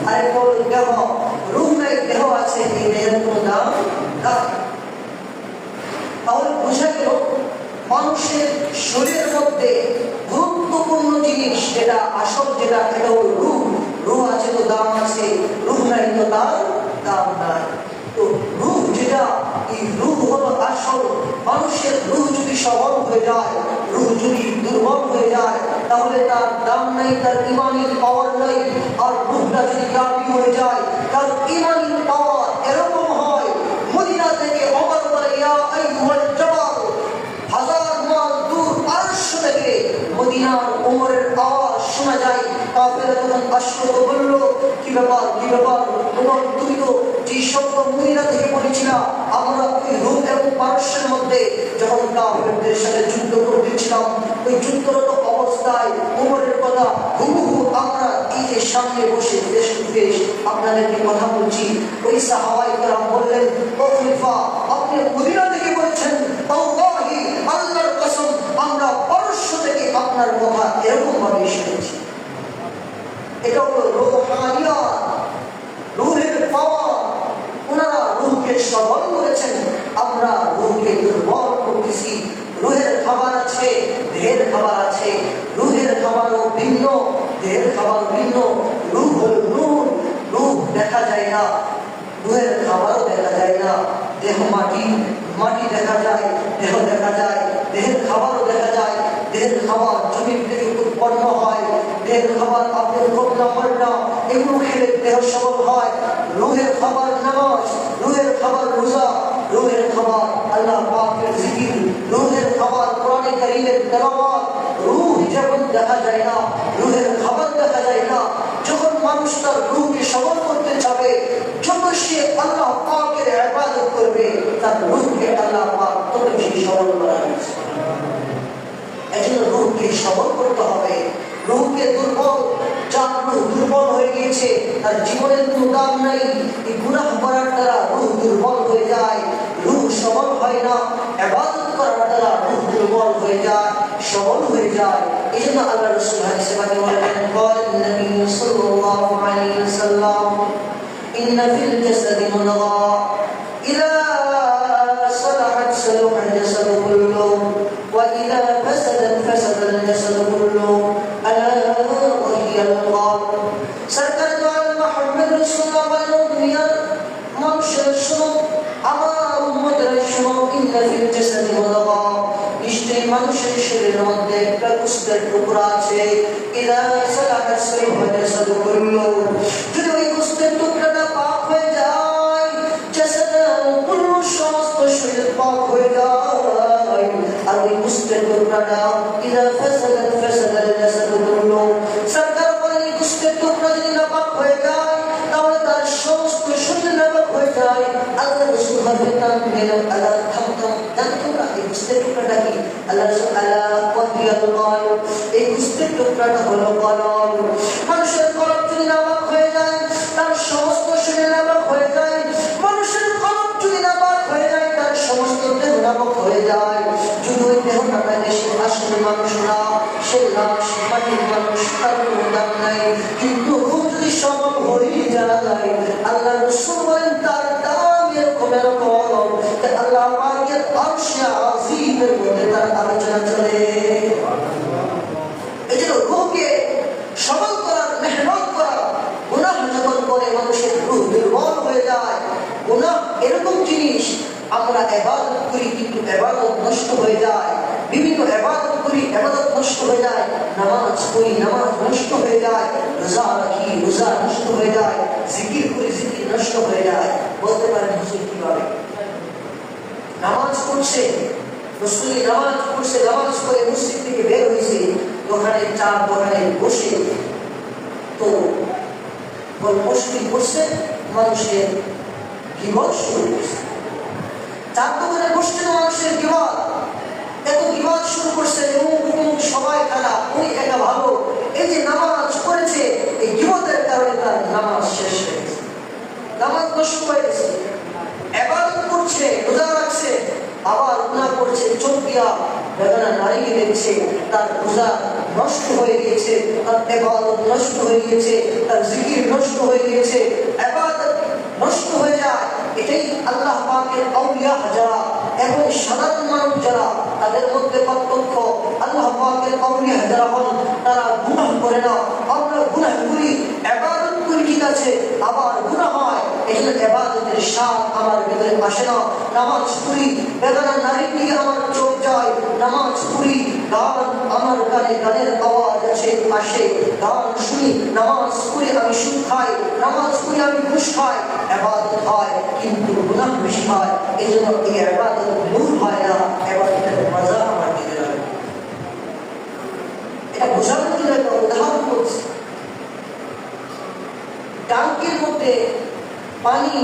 আরেকটা হলো দেহ। রূহ নাই, দেহ আছে, এই দেহের কোনো দাম নাই। তাহলে বোঝা গেল মানুষের শরীরের মধ্যে গুরুত্বপূর্ণ জিনিস যেটা আসল, যেটা এটা হলো রূহ। রূহ আছে তো দাম আছে, রূহ নাই তো তার দাম নাই। তো রূহ যেটা, এই রূহ হলো আসল। মানুষের রূহ যদি সবল হয়ে যায়, রূহ যদি দুর্বল হয়ে যায়, তাহলে তার দাম নাই, তার ইমানের পাওয়ার নাই। আর রূহটা যদি কাবি হয়ে যায়, তার ইমানের পাওয়ার এরকম হয়, মদিনা থেকে ওমর বলে ইয়া আইয়ুহাল জাবাল, হাজার মাইল দূর পারস্য থেকে মদিনার ওমরের আওয়াজ শোনা যায়। কাফেররা যখন আসলো তো বলল, কি ব্যাপার, কি ব্যাপার ওমর, তুমি তো যে শব্দ মদিনা থেকে বলেছিলা, আমরা ওই রূহ এবং পারস্যের মধ্যে যখন কাফেরদের সাথে যুদ্ধ করতেছিলাম, ওই যুদ্ধরত অবস্থায় ওমরের কথা হুবহু আমরা এই যে সামনে বসে ফেস টু ফেস আপনাদেরকে কথা বলছি। ওই সাহাবায়ে কেরাম বললেন, ও খলিফা, আপনি মদিনা থেকে বলছেন, আল্লাহি, আল্লাহর কসম, আমরা পারস্য থেকে আপনার কথা এরকম ভাবে শুনেছি। এটা হলো রূহানিয়াত, রূহের পাওয়ার। ওনারা রূহকে সবল করেছেন, আমরা রূহকে দুর্বল করতেছি। রূহের খাবার আছে, দেহের খাবার আছে। রূহের খাবারও ভিন্ন, দেহের খাবার ভিন্ন। রূহ হল নূর, রূহ দেখা যায় না, রূহের খাবারও দেখা যায় না। দেহ মাটি, মাটি দেখা যায়, দেহ দেখা যায়, দেহের খাবারও দেখা যায়। দেহের খাবার জমির থেকে উৎপন্ন হয়, দেহের খাবার আপনার ঘটনা ঘটনা এগুলো খেলে দেহ সবল হয়। রূহের খাবার নামাজ, রূহের খাবার রোজা, রূহের খাবার আল্লাহ পাকের জিকির, রূহের খাবার কোরআনে কারীমের তেলাওয়াত। রূহ যখন দেখা যায় না, রূহের খাবার দেখা যায় না। যখন মানুষ তার রূহকে সবল করতে যাবে, যত সে আল্লাহ পাকের ইবাদত করবে, তার রূহকে আল্লাহ পাক তত বেশি সবল বানাবে। এজন্য রূহকে সবল করতে হবে। রূহকে দুর্বল, যার রূহ দুর্বল হয়ে গিয়েছে, তার জীবনের কোনো দাম নাই। এই গুনাহ করার দ্বারা রূহ দুর্বল হয়ে যায়, রূহ সবল হয় না। ইবাদত করার দ্বারা রূহ দুর্বল হয়ে যায়, সবল হয়ে যায়। এই জন্য আল্লাহ রাসূল হাদিসে পাকে বলেন, قال النبي صلى الله عليه وسلم إن في الجسد مضغة إذا صلحت صلح الجسد كله وإذا فسدت فسد الجسد كله ألا وهي القلب। সরকার দয়াল মুহাম্মদ রাসূলুল্লাহ বলেন, দুনিয়ার মানুষের শোনো, আমার উম্মতের শোনো, ইন্না ফিল জাসাদি মুদগা, নিশ্চয়ই মানুষের শরীরের মধ্যে একটা গোশতের টুকরা আছে। ইদা সালাহাত সালাহাল জাসাদু কুল্লুহু, যদি ওই গোশতের টুকরাটা পাক হয়ে যায়, জাসাদু কুল্লু, সমস্ত শরীর পাক হয়ে যায়। আর ওই গোশতের টুকরাটা ইদা ফাসাদাত ফাসাদাল জাসাদু কুল্লুহু, সরকার বলেন এই গোশতের টুকরা যদি নাপাক হয়ে যায়, তাহলে তার সমস্ত শরীর নাপাক হয়ে যায়। আল্লাহ রাসূল বলেন, আল্লাহ থামতাম, জানতো এই গোশতের টুকরাটা কি? আল্লাহ রাসূল আলা ওয়াহিয়াল কলব, এই গোশতের টুকরাটা হলো কলব। মানুষের কলব যদি নাপাক হয়ে যায়, তার সমস্ত শরীর নাপাক হয়ে যায়। মানুষের কলব যদি নাপাক হয়ে যায়, তার সমস্ত দেহ নাপাক হয়ে যায়। যদি ওই দেহ নাপাক এসে আসলে মানুষ না, সে লাশ, মাটির মানুষ, তার কোনো দাম নাই। কিন্তু রূহ যদি সবল হয়ে যায়, আল্লাহ রাসূল বলেন তার দাম এরকম এরকম, আল্লাহ পাকের আরশে আজিমের মধ্যে তার আলোচনা চলে। এজন্য রূহকে সবল করার, মেহনত করা। গুনাহ যখন করে মানুষের রূহ দুর্বল হয়ে যায়। গুনাহ এরকম জিনিস, আমরা ইবাদত করি কিন্তু ইবাদত নষ্ট হয়ে যায়। বিভিন্ন ইবাদত করি, ইবাদত নষ্ট হয়ে যায়। নামাজ পড়ি, নামাজ নষ্ট হয়ে যায়। রোজা রাখি, রোজা নষ্ট হয়ে যায়। জিকির করি, জিকির নষ্ট হয়ে যায়। বলতে পারেন হুজুর কিভাবে? নামাজ পড়ছে, রাসূল নামাজ পড়ছে, নামাজ পড়ে মসজিদ থেকে বের হয়েছে, দোকানে চা দোকানে বসে তো মসজিদ বসছে, মানুষের গীবত শুরু করছে। চার দোকানে বসছে তো মানুষের গীবত, এত গীবত শুরু করছে, সবাই খারাপ, উনি একা ভালো। এই যে নামাজ পড়েছে, এই গীবতের কারণে তার নামাজ শেষ হয়ে গেছে, নামাজ নষ্ট হয়ে গেছে। ইবাদত করছে, রোজা রাখছে, আবার গুনাহ করছে, চোখ দিয়া বেগানা নারীকে দেখছে, তার রোজা নষ্ট হয়ে গিয়েছে, তার ইবাদত নষ্ট হয়ে গিয়েছে, তার জিকির নষ্ট হয়ে গিয়েছে, ইবাদত নষ্ট হয়ে যায়। এটাই আল্লাহ পাকের আউলিয়া যারা এবং সাধারণ মানুষ যারা, তাদের মধ্যে পার্থক্য। আল্লাহ পাকের আউলিয়া যারা হন তারা গুনাহ করে না। আমরা গুনাহ করি, ইবাদত করি ঠিক আছে, আবার গুনাহ হয়, এজন্য ইবাদতের স্বাদ আমার ভিতরে আসে না। নামাজ পড়ি, বেগানা নারীর দিকে আমার চোখ যায়, নামাজ পড়ি, গান আমার কানে, গানের আওয়াজ আসে, গান শুনি, নামাজ পড়ি আমি সুদ খাই, নামাজ পড়ি আমি ঘুষ খাই, ইবাদত হয় কিন্তু গুনাহ বেশি হয়। এই জন্য এই ইবাদত নূর হয় না, ইবাদতের মজা আমার দিকে লাগে। এটা বোঝানোর জন্য একটা উদাহরণ করছি। টাঙ্কির মধ্যে পানি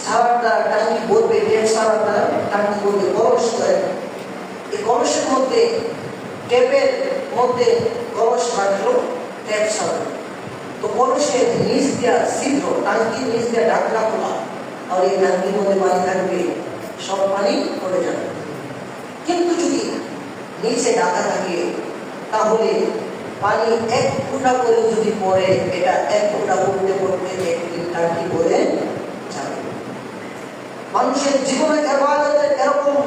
সারাটা টাঙ্কি ভরবে, সারাটা টাঙ্কি ভরবে, কলস করে। এই কলসের মধ্যে ট্যাপের মধ্যে কলস রাখলো, ট্যাপ সারালো। তো কলসের নিচ দিয়া ছিদ্র, টাঙ্কির নিচ দিয়া ঢাকনা খোলা, আর এই টাঙ্কির মধ্যে পানি থাকবে, সব পানি পড়ে যাবে। কিন্তু যদি নিচে ঢাকা থাকে তাহলে পানি এক ফোঁটা করে যদি পড়ে, এটা এক ফোঁটা পড়তে পড়তে একদিন টাঙ্কি পড়ে যাবে। মানুষের জীবনে ইবাদতের এরকম,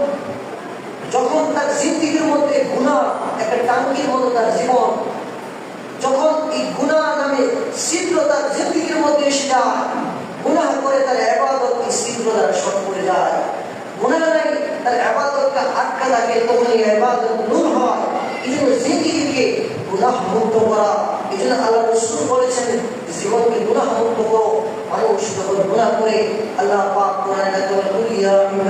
যখন তার জিন্দেগির মধ্যে গুনাহ একটা টাঙ্কির মতো তার জীবন, যখন এই গুনাহ নামে ছিদ্র তার জিন্দেগির মধ্যে এসে যায়, গুনাহ করে তার ইবাদত এই ছিদ্র দ্বারা শর্ট করে যায়, গুনাহ নাই তার ইবাদতটা আটকা থাকে, তখন এই ইবাদত নূর হয়। এই জন্য জিন্দেগিকে গুনাহ মুক্ত করা, এই জন্য আল্লাহ রাসূল বলেছেন জীবনকে গুনাহ মুক্ত করো। মানুষ যখন গুনাহ করে আল্লাহ পাক কোরআনে বলেন